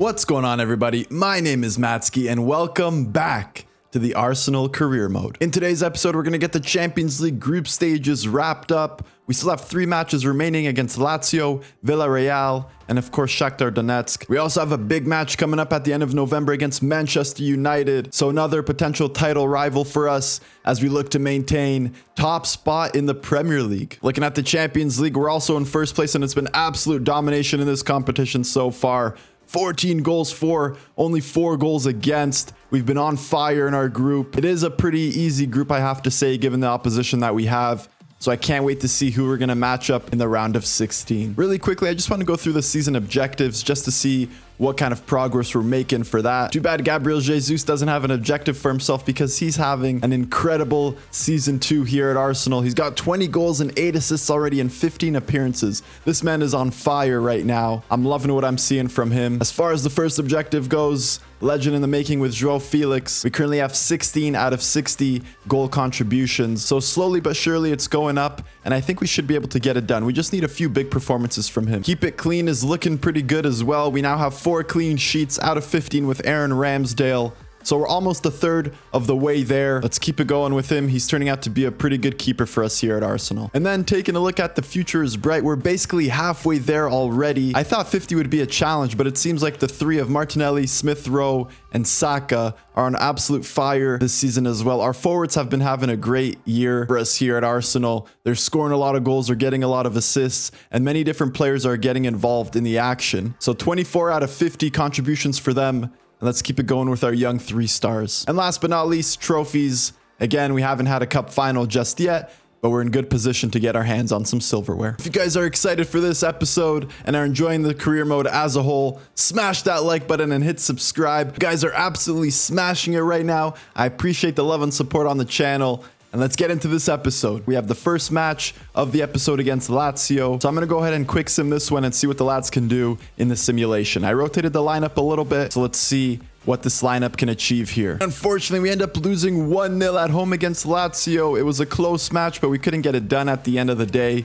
What's going on, everybody? My name is Matsky and welcome back to the Arsenal career mode. In today's episode, we're going to get the Champions League group stages wrapped up. We still have 3 matches remaining against Lazio, Villarreal, and of course Shakhtar Donetsk. We also have a big match coming up at the end of November against Manchester United. So another potential title rival for us as we look to maintain top spot in the Premier League. Looking at the Champions League, we're also in first place and it's been absolute domination in this competition so far. 14 goals for, only 4 goals against. We've been on fire in our group. It is a pretty easy group, I have to say, given the opposition that we have. So I can't wait to see who we're going to match up in the round of 16. Really quickly, I just want to go through the season objectives just to see what kind of progress we're making for that. Too bad Gabriel Jesus doesn't have an objective for himself because he's having an incredible season 2 here at Arsenal. He's got 20 goals and 8 assists already in 15 appearances. This man is on fire right now. I'm loving what I'm seeing from him. As far as the first objective goes, legend in the making with João Felix. We currently have 16 out of 60 goal contributions. So slowly but surely it's going up and I think we should be able to get it done. We just need a few big performances from him. Keep it clean is looking pretty good as well. We now have 4 clean sheets out of 15 with Aaron Ramsdale. So we're almost a third of the way there. Let's keep it going with him. He's turning out to be a pretty good keeper for us here at Arsenal. And then taking a look at the future is bright. We're basically halfway there already. I thought 50 would be a challenge, but it seems like the 3 of Martinelli, Smith Rowe, and Saka are on absolute fire this season as well. Our forwards have been having a great year for us here at Arsenal. They're scoring a lot of goals, they're getting a lot of assists, and many different players are getting involved in the action. So 24 out of 50 contributions for them. And let's keep it going with our young 3 stars. And last but not least, trophies. Again, we haven't had a cup final just yet, but we're in good position to get our hands on some silverware. If you guys are excited for this episode and are enjoying the career mode as a whole, smash that like button and hit subscribe. You guys are absolutely smashing it right now. I appreciate the love and support on the channel. And let's get into this episode. We have the first match of the episode against Lazio. So I'm going to go ahead and quick sim this one and see what the lads can do in the simulation. I rotated the lineup a little bit, so let's see what this lineup can achieve here. Unfortunately, we end up losing 1-0 at home against Lazio. It was a close match, but we couldn't get it done at the end of the day.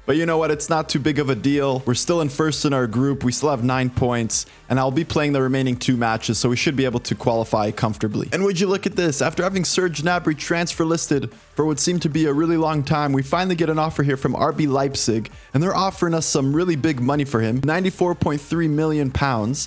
But you know what? It's not too big of a deal. We're still in first in our group. We still have 9 points. And I'll be playing the remaining 2 matches, so we should be able to qualify comfortably. And would you look at this? After having Serge Gnabry transfer listed for what seemed to be a really long time, we finally get an offer here from RB Leipzig. And they're offering us some really big money for him. £94.3 million.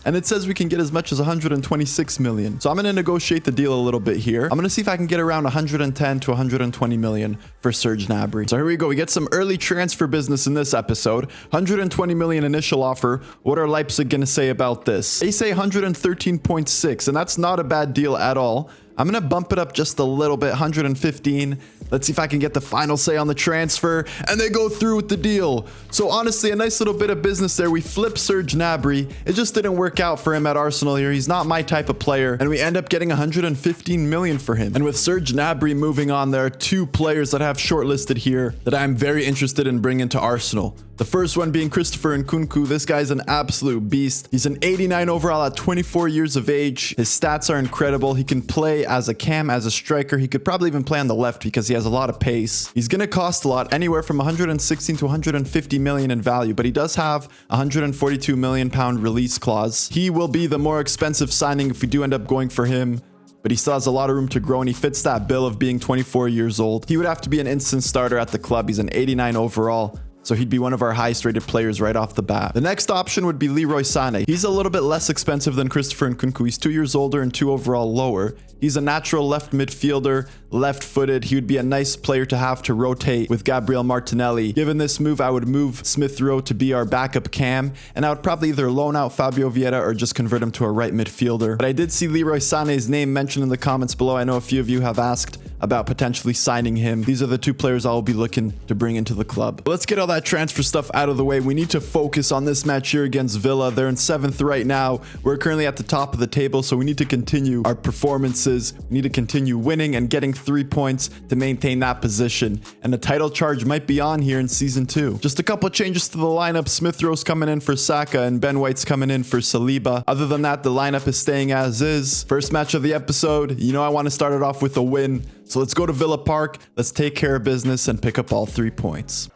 And it says we can get as much as 126 million. So I'm going to negotiate the deal a little bit here. I'm going to see if I can get around 110 to 120 million for Serge Gnabry. So here we go. We get some early transfer business in this episode. 120 million initial offer. What are Leipzig going to say about this? They say 113.6, and that's not a bad deal at all. I'm going to bump it up just a little bit, 115. Let's see if I can get the final say on the transfer. And they go through with the deal. So honestly, a nice little bit of business there. We flip Serge Gnabry. It just didn't work out for him at Arsenal here. He's not my type of player. And we end up getting 115 million for him. And with Serge Gnabry moving on, there are 2 players that I have shortlisted here that I'm very interested in bringing to Arsenal. The first one being Christopher Nkunku. This guy's an absolute beast. He's an 89 overall at 24 years of age. His stats are incredible. He can play as a cam, as a striker. He could probably even play on the left because he has a lot of pace. He's going to cost a lot, anywhere from 116 to 150 million in value, but he does have a 142 million pound release clause. He will be the more expensive signing if we do end up going for him, but he still has a lot of room to grow and he fits that bill of being 24 years old. He would have to be an instant starter at the club. He's an 89 overall. So he'd be one of our highest rated players right off the bat. The next option would be Leroy Sané. He's a little bit less expensive than Christopher Nkunku. He's 2 years older and 2 overall lower. He's a natural left midfielder, left-footed. He would be a nice player to have to rotate with Gabriel Martinelli. Given this move, I would move Smith Rowe to be our backup cam, and I would probably either loan out Fabio Vieira or just convert him to a right midfielder. But I did see Leroy Sané's name mentioned in the comments below. I know a few of you have asked about potentially signing him. These are the 2 players I'll be looking to bring into the club. But let's get all that transfer stuff out of the way. We need to focus on this match here against Villa. They're in 7th right now. We're currently at the top of the table, so we need to continue our performances. We need to continue winning and getting 3 points to maintain that position. And the title charge might be on here in season 2. Just a couple changes to the lineup. Smith Rowe's coming in for Saka and Ben White's coming in for Saliba. Other than that, the lineup is staying as is. First match of the episode. You know I want to start it off with a win. So let's go to Villa Park. Let's take care of business and pick up all 3 points.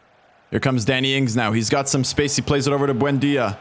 Here comes Danny Ings now. He's got some space. He plays it over to Buendia.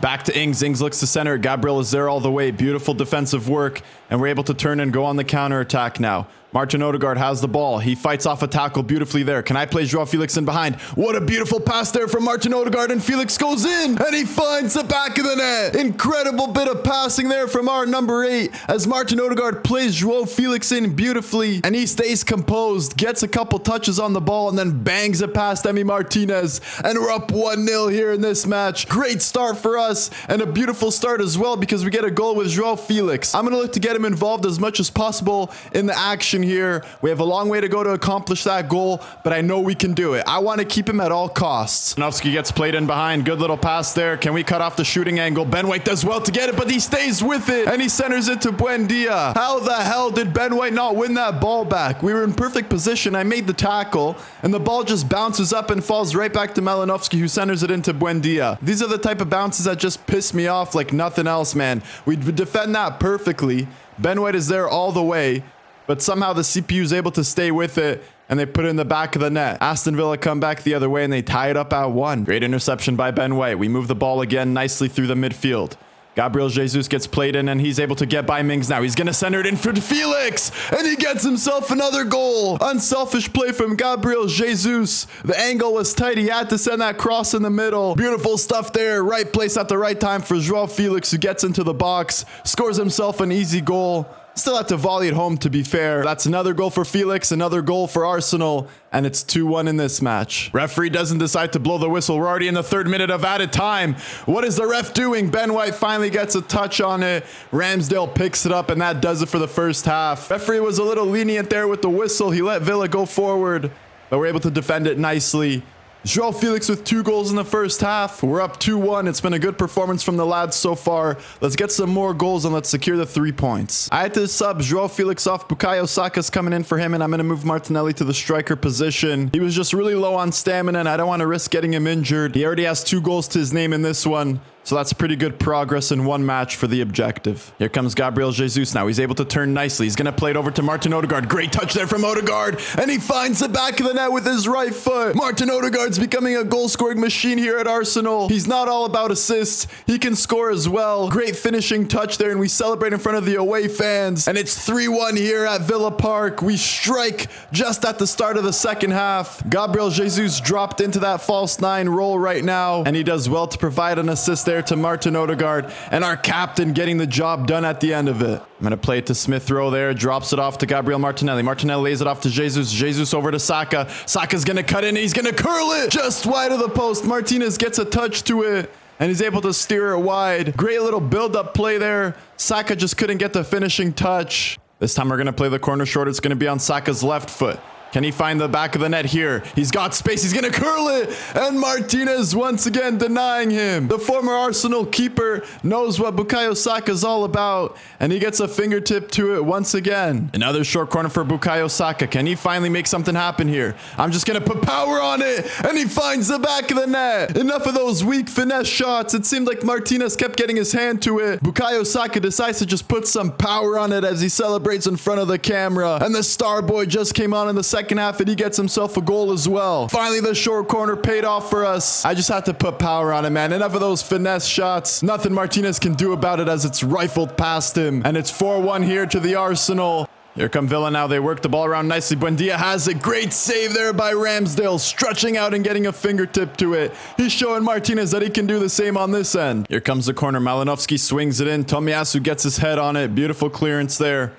Back to Ings. Ings looks to center. Gabriel is there all the way. Beautiful defensive work. And we're able to turn and go on the counter attack now. Martin Odegaard has the ball. He fights off a tackle beautifully there. Can I play Joao Felix in behind? What a beautiful pass there from Martin Odegaard, and Felix goes in and he finds the back of the net. Incredible bit of passing there from our number 8 as Martin Odegaard plays Joao Felix in beautifully, and he stays composed, gets a couple touches on the ball, and then bangs it past Emi Martinez, and we're up 1-0 here in this match. Great start for us, and a beautiful start as well because we get a goal with Joao Felix. I'm going to look to get him involved as much as possible in the action here. We have a long way to go to accomplish that goal, but I know we can do it. I want to keep him at all costs. Donetsk gets played in behind. Good little pass there. Can we cut off the shooting angle? Ben White does well to get it, but he stays with it, and he centers it to Buendia. How the hell did Ben White not win that ball back? We were in perfect position. I made the tackle, and the ball just bounces up and falls right back to Malinovsky, who centers it into Buendia. These are the type of bounces that just piss me off like nothing else, man. We defend that perfectly. Ben White is there all the way, but somehow the CPU is able to stay with it, and they put it in the back of the net. Aston Villa come back the other way, and they tie it up at 1. Great interception by Ben White. We move the ball again nicely through the midfield. Gabriel Jesus gets played in, and he's able to get by Mings now. He's going to center it in for Felix, and he gets himself another goal. Unselfish play from Gabriel Jesus. The angle was tight. He had to send that cross in the middle. Beautiful stuff there. Right place at the right time for Joao Felix, who gets into the box, scores himself an easy goal. Still had to volley it home, to be fair. That's another goal for Felix, another goal for Arsenal, and it's 2-1 in this match. Referee doesn't decide to blow the whistle. We're already in the 3rd minute of added time. What is the ref doing? Ben White finally gets a touch on it. Ramsdale picks it up, and that does it for the first half. Referee was a little lenient there with the whistle. He let Villa go forward, but we're able to defend it nicely. Joao Felix with 2 goals in the first half. We're up 2-1. It's been a good performance from the lads so far. Let's get some more goals and let's secure the 3 points. I had to sub Joao Felix off. Bukayo Saka's coming in for him, and I'm going to move Martinelli to the striker position. He was just really low on stamina, and I don't want to risk getting him injured. He already has 2 goals to his name in this one. So that's pretty good progress in 1 match for the objective. Here comes Gabriel Jesus now. He's able to turn nicely. He's going to play it over to Martin Odegaard. Great touch there from Odegaard. And he finds the back of the net with his right foot. Martin Odegaard's becoming a goal-scoring machine here at Arsenal. He's not all about assists. He can score as well. Great finishing touch there, and we celebrate in front of the away fans. And it's 3-1 here at Villa Park. We strike just at the start of the second half. Gabriel Jesus dropped into that false 9 role right now, and he does well to provide an assist there to Martin Odegaard, and our captain getting the job done at the end of it. I'm going to play it to Smith Rowe there, drops it off to Gabriel Martinelli. Martinelli lays it off to Jesus. Jesus over to Saka. Saka's going to cut in, and he's going to curl it just wide of the post. Martinez gets a touch to it, and he's able to steer it wide. Great little build-up play there. Saka just couldn't get the finishing touch. This time we're going to play the corner short. It's going to be on Saka's left foot. Can he find the back of the net here? He's got space. He's going to curl it. And Martinez once again denying him. The former Arsenal keeper knows what Bukayo Saka is all about. And he gets a fingertip to it once again. Another short corner for Bukayo Saka. Can he finally make something happen here? I'm just going to put power on it. And he finds the back of the net. Enough of those weak finesse shots. It seemed like Martinez kept getting his hand to it. Bukayo Saka decides to just put some power on it as he celebrates in front of the camera. And the star boy just came on in the second half, and he gets himself a goal as well. Finally, the short corner paid off for us. I just had to put power on it, man. Enough of those finesse shots. Nothing Martinez can do about it as it's rifled past him. And it's 4-1 here to the Arsenal. Here come Villa now. They work the ball around nicely. Buendia has a great save there by Ramsdale, stretching out and getting a fingertip to it. He's showing Martinez that he can do the same on this end. Here comes the corner. Malinovsky swings it in. Tomiyasu gets his head on it. Beautiful clearance there.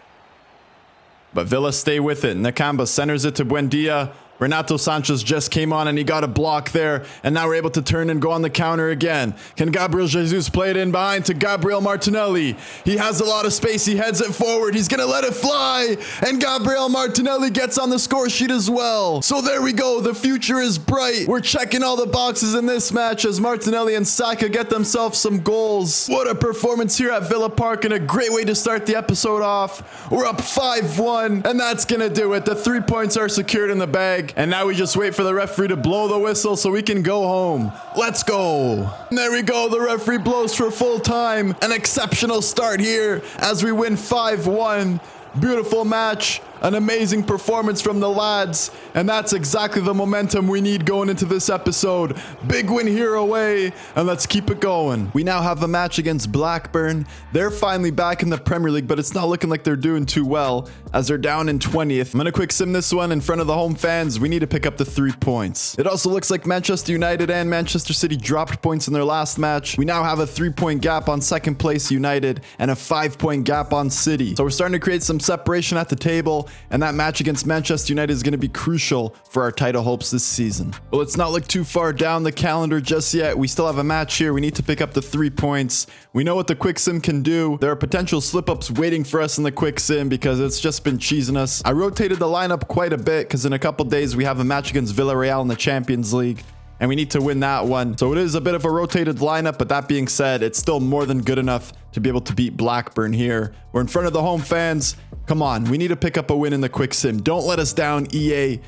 But Villa stay with it. Nakamba centers it to Buendia. Renato Sanchez just came on and he got a block there. And now we're able to turn and go on the counter again. Can Gabriel Jesus play it in behind to Gabriel Martinelli? He has a lot of space. He heads it forward. He's going to let it fly. And Gabriel Martinelli gets on the score sheet as well. So there we go. The future is bright. We're checking all the boxes in this match as Martinelli and Saka get themselves some goals. What a performance here at Villa Park, and a great way to start the episode off. We're up 5-1, and that's going to do it. The 3 points are secured in the bag. And now we just wait for the referee to blow the whistle so we can go home. Let's go. And there we go. The referee blows for full time. An exceptional start here as we win 5-1. Beautiful match. An amazing performance from the lads. And that's exactly the momentum we need going into this episode. Big win here away. And let's keep it going. We now have a match against Blackburn. They're finally back in the Premier League, but it's not looking like they're doing too well as they're down in 20th. I'm going to quick sim this one in front of the home fans. We need to pick up the 3 points. It also looks like Manchester United and Manchester City dropped points in their last match. We now have a 3-point gap on second place United and a 5-point gap on City. So we're starting to create some separation at the table. And that match against Manchester United is going to be crucial for our title hopes this season. But let's not look too far down the calendar just yet. We still have a match here. We need to pick up the 3 points. We know what the quick sim can do. There are potential slip-ups waiting for us in the quick sim because it's just been cheesing us. I rotated the lineup quite a bit because in a couple days we have a match against Villarreal in the Champions League. And we need to win that one. So it is a bit of a rotated lineup, but that being said, it's still more than good enough to be able to beat Blackburn here. We're in front of the home fans. Come on, we need to pick up a win in the quick sim. Don't let us down, EA.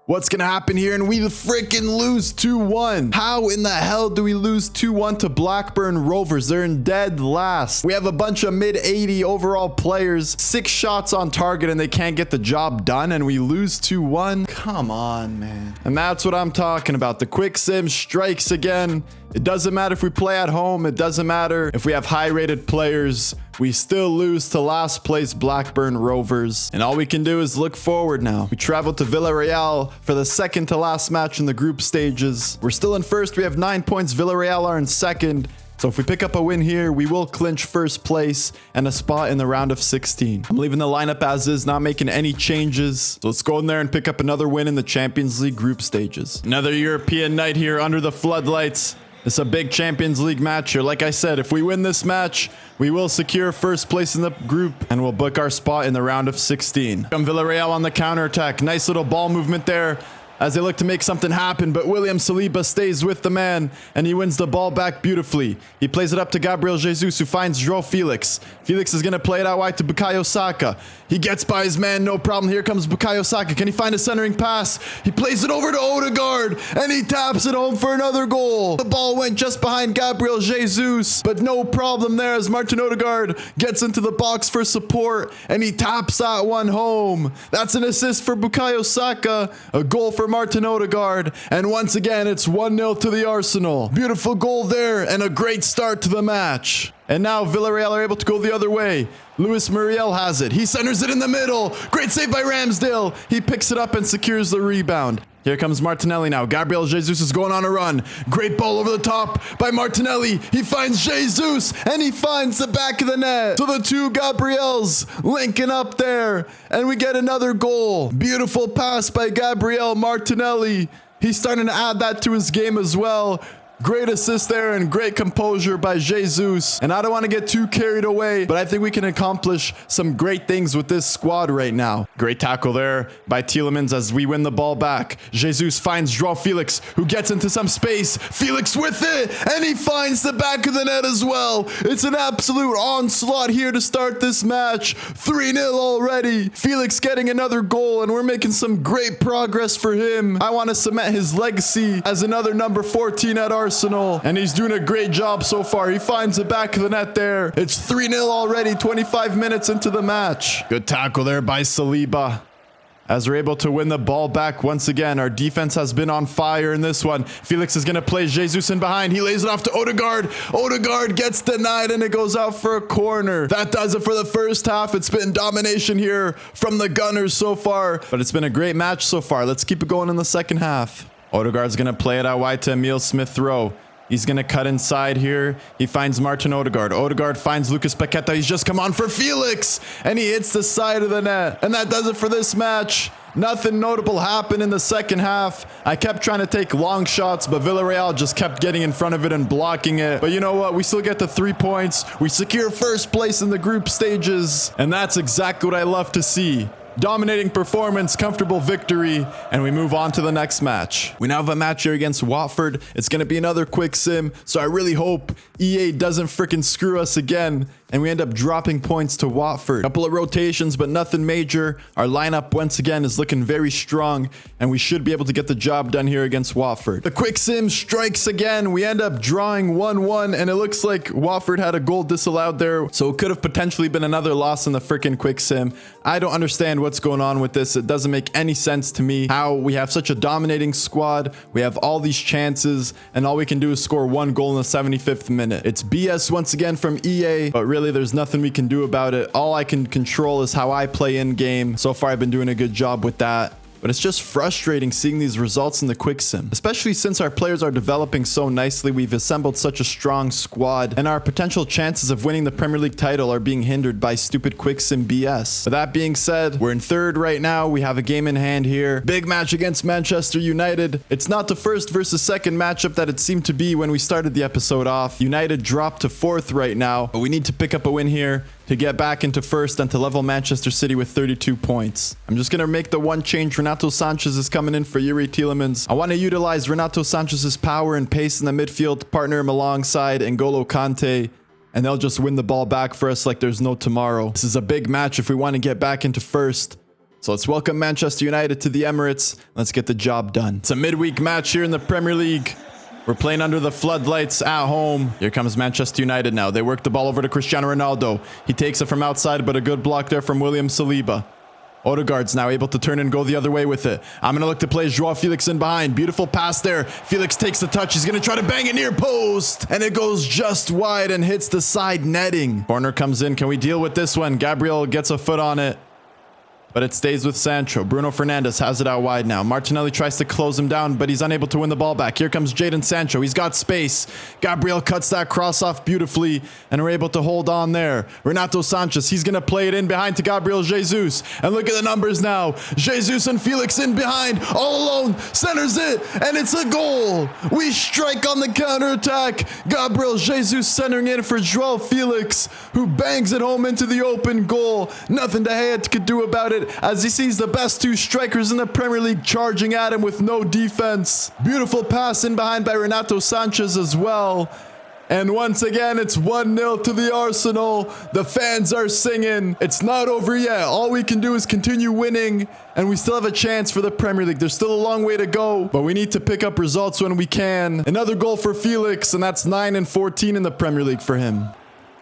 What's going to happen here? And we freaking lose 2-1. How in the hell do we lose 2-1 to Blackburn Rovers? They're in dead last. We have a bunch of mid-80 overall players, 6 shots on target, and they can't get the job done, and we lose 2-1. Come on, man. And that's what I'm talking about. The quick sim strikes again. It doesn't matter if we play at home. It doesn't matter if we have high-rated players. We still lose to last place Blackburn Rovers. And all we can do is look forward now. We travel to Villarreal for the second to last match in the group stages. We're still in first. We have 9 points. Villarreal are in second. So if we pick up a win here, we will clinch first place and a spot in the round of 16. I'm leaving the lineup as is, not making any changes. So let's go in there and pick up another win in the Champions League group stages. Another European night here under the floodlights. It's a big Champions League match here. Like I said, if we win this match, we will secure first place in the group and we'll book our spot in the round of 16. Villarreal on the counterattack. Nice little ball movement there as they look to make something happen, but William Saliba stays with the man and he wins the ball back beautifully. He plays it up to Gabriel Jesus, who finds João Felix. Felix is going to play it out wide to Bukayo Saka. He gets by his man, no problem. Here comes Bukayo Saka. Can he find a centering pass? He plays it over to Odegaard and he taps it home for another goal. The ball went just behind Gabriel Jesus, but no problem there as Martin Odegaard gets into the box for support and he taps that one home. That's an assist for Bukayo Saka, a goal for Martin Odegaard, and once again it's 1-0 to the Arsenal. Beautiful goal there and a great start to the match. And now Villarreal are able to go the other way. Luis Muriel has it. He centers it in the middle. Great save by Ramsdale. He picks it up and secures the rebound. Here comes Martinelli now. Gabriel Jesus is going on a run. Great ball over the top by Martinelli. He finds Jesus and he finds the back of the net. So the two Gabriels linking up there and we get another goal. Beautiful pass by Gabriel Martinelli. He's starting to add that to his game as well. Great assist there and great composure by Jesus. And I don't want to get too carried away, but I think we can accomplish some great things with this squad right now. Great tackle there by Tielemans as we win the ball back. Jesus finds João Felix, who gets into some space. Felix with it, and he finds the back of the net as well. It's an absolute onslaught here to start this match. 3-0 already. Felix getting another goal, and we're making some great progress for him. I want to cement his legacy as another number 14 at Arsenal. And he's doing a great job so far. He finds the back of the net there. It's 3-0 already, 25 minutes into the match. Good tackle there by Saliba. As we're able to win the ball back once again. Our defense has been on fire in this one. Felix is going to play Jesus in behind. He lays it off to Odegaard. Odegaard gets denied and it goes out for a corner. That does it for the first half. It's been domination here from the Gunners so far. But it's been a great match so far. Let's keep it going in the second half. Odegaard's going to play it out wide to Emil Smith-Rowe. He's going to cut inside here. He finds Martin Odegaard. Odegaard finds Lucas Paqueta. He's just come on for Felix. And he hits the side of the net. And that does it for this match. Nothing notable happened in the second half. I kept trying to take long shots, but Villarreal just kept getting in front of it and blocking it. But you know what? We still get the 3 points. We secure first place in the group stages. And that's exactly what I love to see. Dominating performance, comfortable victory, and we move on to the next match. We now have a match here against Watford. It's going to be another quick sim, so I really hope EA doesn't freaking screw us again, and we end up dropping points to Watford. Couple of rotations, but nothing major. Our lineup once again is looking very strong, and we should be able to get the job done here against Watford. The quick sim strikes again. We end up drawing 1-1, and it looks like Watford had a goal disallowed there, so it could have potentially been another loss in the freaking quick sim. I don't understand what's going on with this. It doesn't make any sense to me how we have such a dominating squad. We have all these chances, and all we can do is score one goal in the 75th minute. It's BS once again from EA, but really there's nothing we can do about it. All I can control is how I play in game. So far I've been doing a good job with that. But it's just frustrating seeing these results in the quick sim, especially since our players are developing so nicely. We've assembled such a strong squad, and our potential chances of winning the Premier League title are being hindered by stupid quick sim BS. But that being said, we're in third right now. We have a game in hand here. Big match against Manchester United. It's not the first versus second matchup that it seemed to be when we started the episode off. United dropped to fourth right now, but we need to pick up a win here to get back into first and to level Manchester City with 32 points. I'm just going to make the one change. Renato Sanchez is coming in for Yuri Tielemans. I want to utilize Renato Sanchez's power and pace in the midfield, partner him alongside N'Golo Kante, and they'll just win the ball back for us like there's no tomorrow. This is a big match if we want to get back into first. So let's welcome Manchester United to the Emirates. Let's get the job done. It's a midweek match here in the Premier League. We're playing under the floodlights at home. Here comes Manchester United now. They work the ball over to Cristiano Ronaldo. He takes it from outside, but a good block there from William Saliba. Odegaard's now able to turn and go the other way with it. I'm going to look to play Joao Felix in behind. Beautiful pass there. Felix takes the touch. He's going to try to bang it near post. And it goes just wide and hits the side netting. Corner comes in. Can we deal with this one? Gabriel gets a foot on it, but it stays with Sancho. Bruno Fernandes has it out wide now. Martinelli tries to close him down, but he's unable to win the ball back. Here comes Jadon Sancho. He's got space. Gabriel cuts that cross off beautifully, and we're able to hold on there. Renato Sanchez, he's going to play it in behind to Gabriel Jesus. And look at the numbers now. Jesus and Felix in behind, all alone, centers it, and it's a goal. We strike on the counterattack. Gabriel Jesus centering in for Joao Felix, who bangs it home into the open goal. Nothing De Gea could do about it, as he sees the best two strikers in the Premier League charging at him with no defense. Beautiful pass in behind by Renato Sanchez as well. And once again, it's 1-0 to the Arsenal. The fans are singing. It's not over yet. All we can do is continue winning, and we still have a chance for the Premier League. There's still a long way to go, but we need to pick up results when we can. Another goal for Felix, and that's 9-14 in the Premier League for him.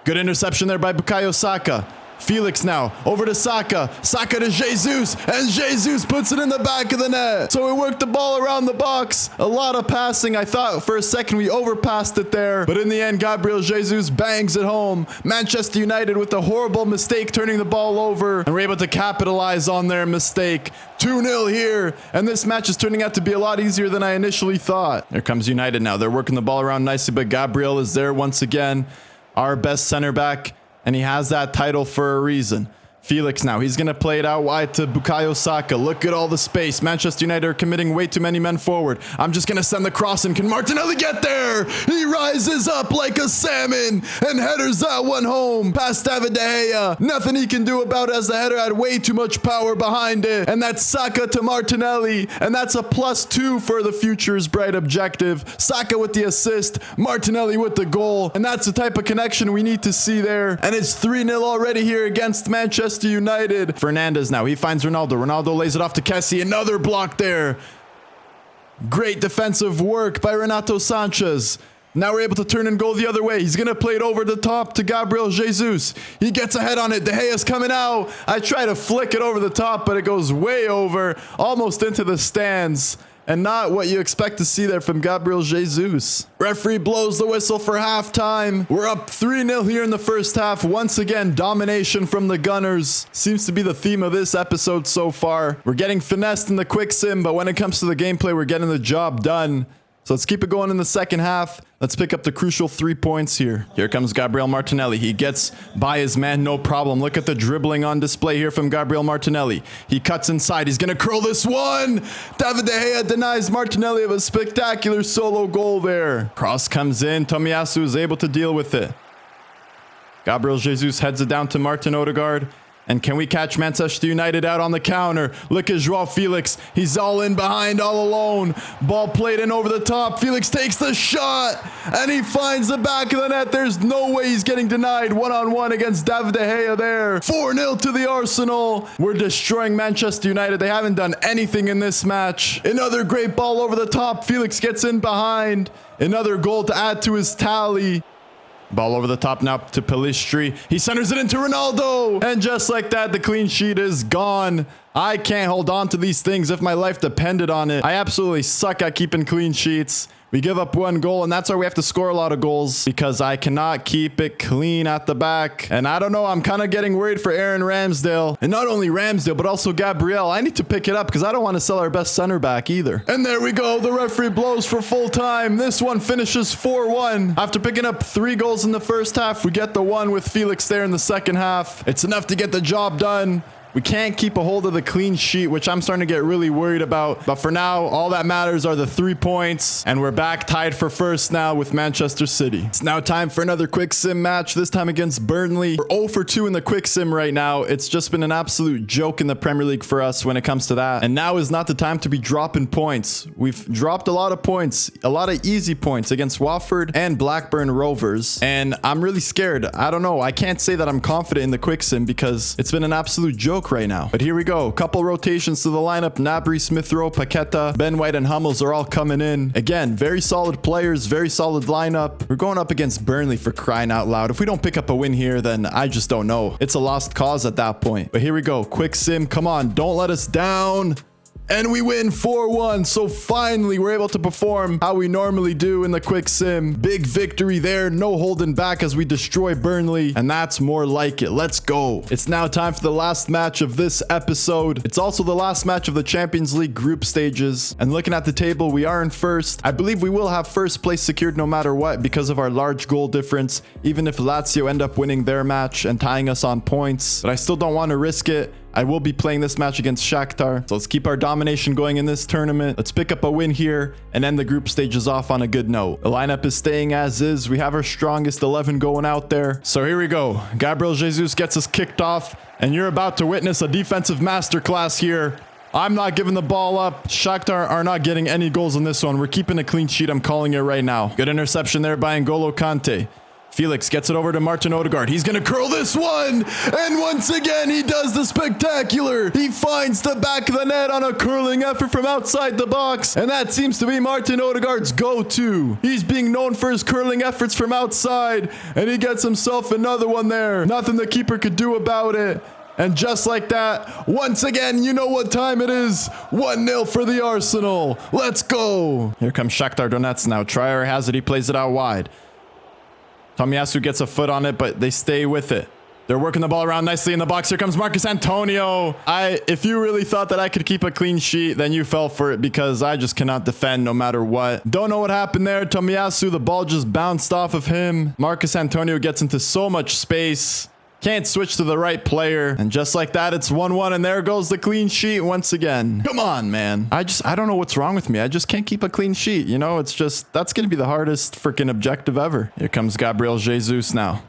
Good interception there by Bukayo Saka. Felix now over to Saka. Saka to Jesus, and Jesus puts it in the back of the net. So we worked the ball around the box. A lot of passing. I thought for a second we overpassed it there, but in the end, Gabriel Jesus bangs it home. Manchester United with a horrible mistake turning the ball over, and we're able to capitalize on their mistake. 2-0 here, and this match is turning out to be a lot easier than I initially thought. Here comes United now. They're working the ball around nicely, but Gabriel is there once again, our best center back, and he has that title for a reason. Felix now, he's going to play it out wide to Bukayo Saka. Look at all the space. Manchester United are committing way too many men forward. I'm just going to send the cross in. Can Martinelli get there? He rises up like a salmon and headers that one home past David De Gea. Nothing he can do about it, as the header had way too much power behind it. And that's Saka to Martinelli, and that's a +2 for the future's bright objective. Saka with the assist, Martinelli with the goal, and that's the type of connection we need to see there. And it's 3-0 already here against Manchester United. Fernandes now, he finds Ronaldo. Ronaldo lays it off to Kessie. Another block there. Great defensive work by Renato Sanchez. Now we're able to turn and go the other way. He's going to play it over the top to Gabriel Jesus. He gets ahead on it. De Gea's coming out. I try to flick it over the top, but it goes way over, almost into the stands. And not what you expect to see there from Gabriel Jesus. Referee blows the whistle for halftime. We're up 3-0 here in the first half. Once again, domination from the Gunners. Seems to be the theme of this episode so far. We're getting finessed in the quick sim, but when it comes to the gameplay, we're getting the job done. So let's keep it going in the second half. Let's pick up the crucial 3 points here. Here comes Gabriel Martinelli. He gets by his man, no problem. Look at the dribbling on display here from Gabriel Martinelli. He cuts inside. He's going to curl this one. David De Gea denies Martinelli of a spectacular solo goal there. Cross comes in. Tomiyasu is able to deal with it. Gabriel Jesus heads it down to Martin Odegaard. And can we catch Manchester United out on the counter? Look at Joao Felix. He's all in behind, all alone. Ball played in over the top. Felix takes the shot, and he finds the back of the net. There's no way he's getting denied one-on-one against David De Gea there. 4-0 to the Arsenal. We're destroying Manchester United. They haven't done anything in this match. Another great ball over the top. Felix gets in behind. Another goal to add to his tally. Ball over the top now to Pelistri. He centers it into Ronaldo. And just like that, the clean sheet is gone. I can't hold on to these things if my life depended on it. I absolutely suck at keeping clean sheets. We give up 1 goal, and that's why we have to score a lot of goals, because I cannot keep it clean at the back. And I don't know, I'm kind of getting worried for Aaron Ramsdale. And not only Ramsdale, but also Gabriel. I need to pick it up because I don't want to sell our best center back either. And there we go. The referee blows for full time. This one finishes 4-1. After picking up 3 goals in the first half, we get the one with Felix there in the second half. It's enough to get the job done. We can't keep a hold of the clean sheet, which I'm starting to get really worried about. But for now, all that matters are the 3 points. And we're back tied for first now with Manchester City. It's now time for another quick sim match, this time against Burnley. We're 0 for 2 in the quick sim right now. It's just been an absolute joke in the Premier League for us when it comes to that. And now is not the time to be dropping points. We've dropped a lot of points, a lot of easy points against Watford and Blackburn Rovers. And I'm really scared. I don't know. I can't say that I'm confident in the quick sim because it's been an absolute joke right now. But here we go. Couple rotations to the lineup. Gnabry, Smith Rowe, Paqueta, Ben White, and Hummels are all coming in. Again, very solid players, very solid lineup. We're going up against Burnley, for crying out loud. If we don't pick up a win here, then I just don't know. It's a lost cause at that point. But here we go. Quick sim. Come on. Don't let us down. And we win 4-1. So finally, we're able to perform how we normally do in the quick sim. Big victory there. No holding back as we destroy Burnley. And that's more like it. Let's go. It's now time for the last match of this episode. It's also the last match of the Champions League group stages. And looking at the table, we are in first. I believe we will have first place secured no matter what because of our large goal difference, even if Lazio end up winning their match and tying us on points. But I still don't want to risk it. I will be playing this match against Shakhtar. So let's keep our domination going in this tournament. Let's pick up a win here and end the group stages off on a good note. The lineup is staying as is. We have our strongest 11 going out there. So here we go. Gabriel Jesus gets us kicked off, and you're about to witness a defensive masterclass here. I'm not giving the ball up. Shakhtar are not getting any goals in this one. We're keeping a clean sheet. I'm calling it right now. Good interception there by N'Golo Kante. Felix gets it over to Martin Odegaard. He's going to curl this one. And once again, he does the spectacular. He finds the back of the net on a curling effort from outside the box. And that seems to be Martin Odegaard's go-to. He's being known for his curling efforts from outside. And he gets himself another one there. Nothing the keeper could do about it. And just like that, once again, you know what time it is. 1-0 for the Arsenal. Let's go. Here comes Shakhtar Donetsk now. Traore has it. He plays it out wide. Tomiyasu gets a foot on it, but they stay with it. They're working the ball around nicely in the box. Here comes Marcus Antonio. If you really thought that I could keep a clean sheet, then you fell for it because I just cannot defend no matter what. Don't know what happened there. Tomiyasu, the ball just bounced off of him. Marcus Antonio gets into so much space. Can't switch to the right player. And just like that, it's 1-1. And there goes the clean sheet once again. Come on, man. I don't know what's wrong with me. I just can't keep a clean sheet. You know, it's just, that's going to be the hardest freaking objective ever. Here comes Gabriel Jesus now.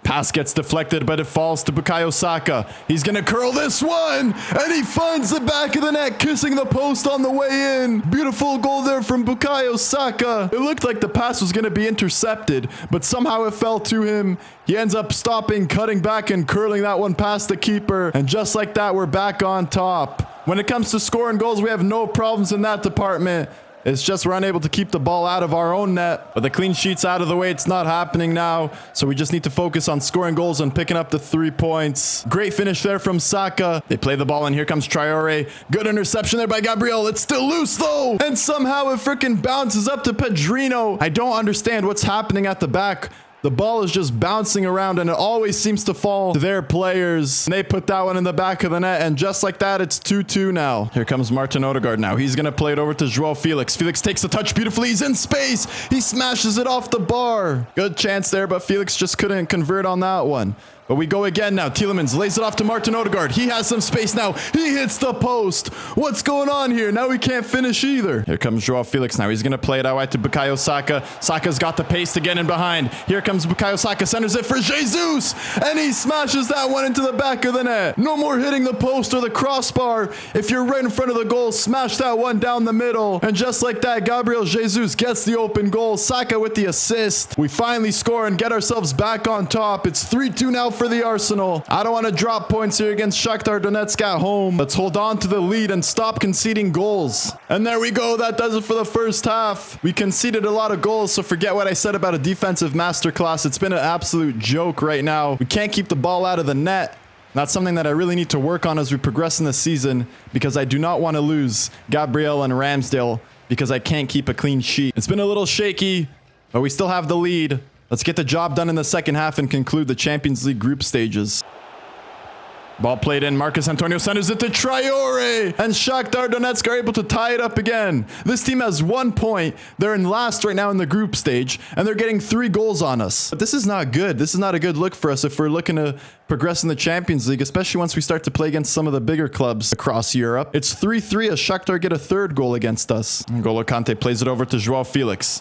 Pass gets deflected, but it falls to Bukayo Saka. He's going to curl this one, and he finds the back of the net, kissing the post on the way in. Beautiful goal there from Bukayo Saka. It looked like the pass was going to be intercepted, but somehow it fell to him. He ends up stopping, cutting back, and curling that one past the keeper. And just like that, we're back on top. When it comes to scoring goals, we have no problems in that department. It's just we're unable to keep the ball out of our own net. But the clean sheet's out of the way. It's not happening now. So we just need to focus on scoring goals and picking up the 3 points. Great finish there from Saka. They play the ball, and here comes Traore. Good interception there by Gabriel. It's still loose, though. And somehow it freaking bounces up to Pedrino. I don't understand what's happening at the back. The ball is just bouncing around, and it always seems to fall to their players. And they put that one in the back of the net, and just like that, it's 2-2 now. Here comes Martin Odegaard now. He's going to play it over to Joao Felix. Felix takes the touch beautifully. He's in space. He smashes it off the bar. Good chance there, but Felix just couldn't convert on that one. But we go again now. Tielemans lays it off to Martin Odegaard. He has some space now. He hits the post. What's going on here? Now we can't finish either. Here comes Joao Felix now. He's going to play it out wide to Bukayo Saka. Saka's got the pace to get in behind. Here comes Bukayo Saka. Centers it for Jesus. And he smashes that one into the back of the net. No more hitting the post or the crossbar. If you're right in front of the goal, smash that one down the middle. And just like that, Gabriel Jesus gets the open goal. Saka with the assist. We finally score and get ourselves back on top. It's 3-2 now for the Arsenal. I don't want to drop points here against Shakhtar Donetsk at home. Let's hold on to the lead and stop conceding goals. And there we go. That does it for the first half. We conceded a lot of goals, so forget what I said about a defensive masterclass. It's been an absolute joke right now. We can't keep the ball out of the net. That's something that I really need to work on as we progress in the season, because I do not want to lose Gabriel and Ramsdale because I can't keep a clean sheet. It's been a little shaky, but we still have the lead. Let's get the job done in the second half and conclude the Champions League group stages. Ball played in. Marcus Antonio centers it to Traore. And Shakhtar Donetsk are able to tie it up again. This team has 1 point. They're in last right now in the group stage, and they're getting 3 goals on us. But this is not good. This is not a good look for us if we're looking to progress in the Champions League, especially once we start to play against some of the bigger clubs across Europe. It's 3-3 as Shakhtar get a 3rd goal against us. N'Golo Kante plays it over to Joao Felix.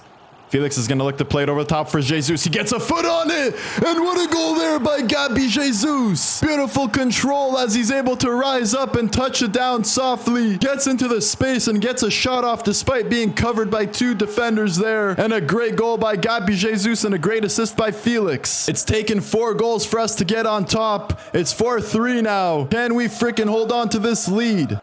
Felix is going to look to play it over the top for Jesus. He gets a foot on it. And what a goal there by Gabi Jesus. Beautiful control as he's able to rise up and touch it down softly. Gets into the space and gets a shot off despite being covered by 2 defenders there. And a great goal by Gabi Jesus and a great assist by Felix. It's taken 4 goals for us to get on top. It's 4-3 now. Can we freaking hold on to this lead?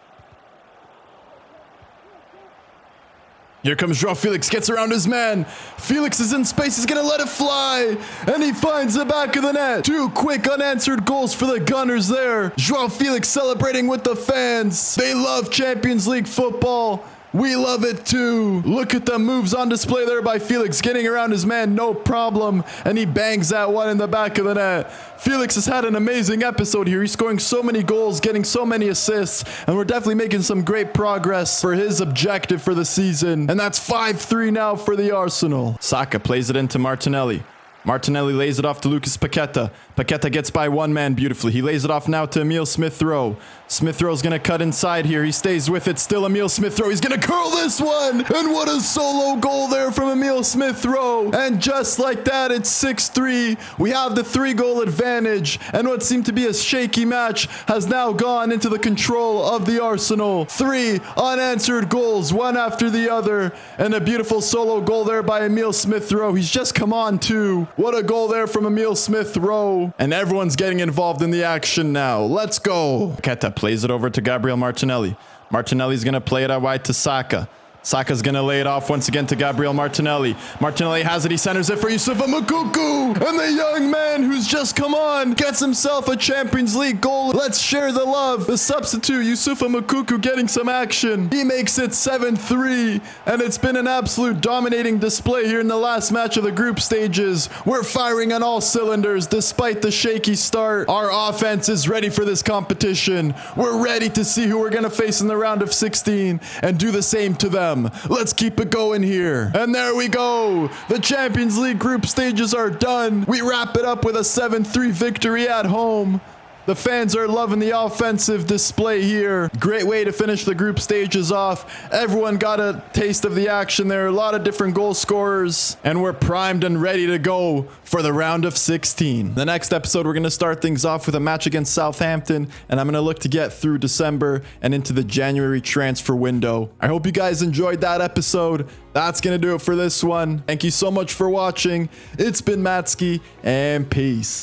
Here comes Joao Felix, gets around his man. Felix is in space, he's gonna let it fly. And he finds the back of the net. 2 quick unanswered goals for the Gunners there. Joao Felix celebrating with the fans. They love Champions League football. We love it too. Look at the moves on display there by Felix, getting around his man, no problem. And he bangs that one in the back of the net. Felix has had an amazing episode here. He's scoring so many goals, getting so many assists, and we're definitely making some great progress for his objective for the season. And that's 5-3 now for the Arsenal. Saka plays it into Martinelli. Martinelli lays it off to Lucas Paqueta. Paqueta gets by one man beautifully. He lays it off now to Emile Smith-Rowe. Smith-Rowe's going to cut inside here. He stays with it. Still Emile Smith-Rowe. He's going to curl this one. And what a solo goal there from Emile Smith-Rowe. And just like that, it's 6-3. We have the 3-goal advantage. And what seemed to be a shaky match has now gone into the control of the Arsenal. 3 unanswered goals, one after the other. And a beautiful solo goal there by Emile Smith-Rowe. He's just come on too. What a goal there from Emile Smith-Rowe. And everyone's getting involved in the action now. Let's go. Paqueta plays it over to Gabriel Martinelli. Martinelli's going to play it out wide to Saka. Saka's going to lay it off once again to Gabriel Martinelli. Martinelli has it. He centers it for Youssoufa Moukoko. And the young man who's just come on gets himself a Champions League goal. Let's share the love. The substitute, Youssoufa Moukoko, getting some action. He makes it 7-3. And it's been an absolute dominating display here in the last match of the group stages. We're firing on all cylinders despite the shaky start. Our offense is ready for this competition. We're ready to see who we're going to face in the round of 16 and do the same to them. Let's keep it going here. And there we go. The Champions League group stages are done. We wrap it up with a 7-3 victory at home. The fans are loving the offensive display here. Great way to finish the group stages off. Everyone got a taste of the action there. A lot of different goal scorers. And we're primed and ready to go for the round of 16. The next episode, we're going to start things off with a match against Southampton. And I'm going to look to get through December and into the January transfer window. I hope you guys enjoyed that episode. That's going to do it for this one. Thank you so much for watching. It's been Matsky, and peace.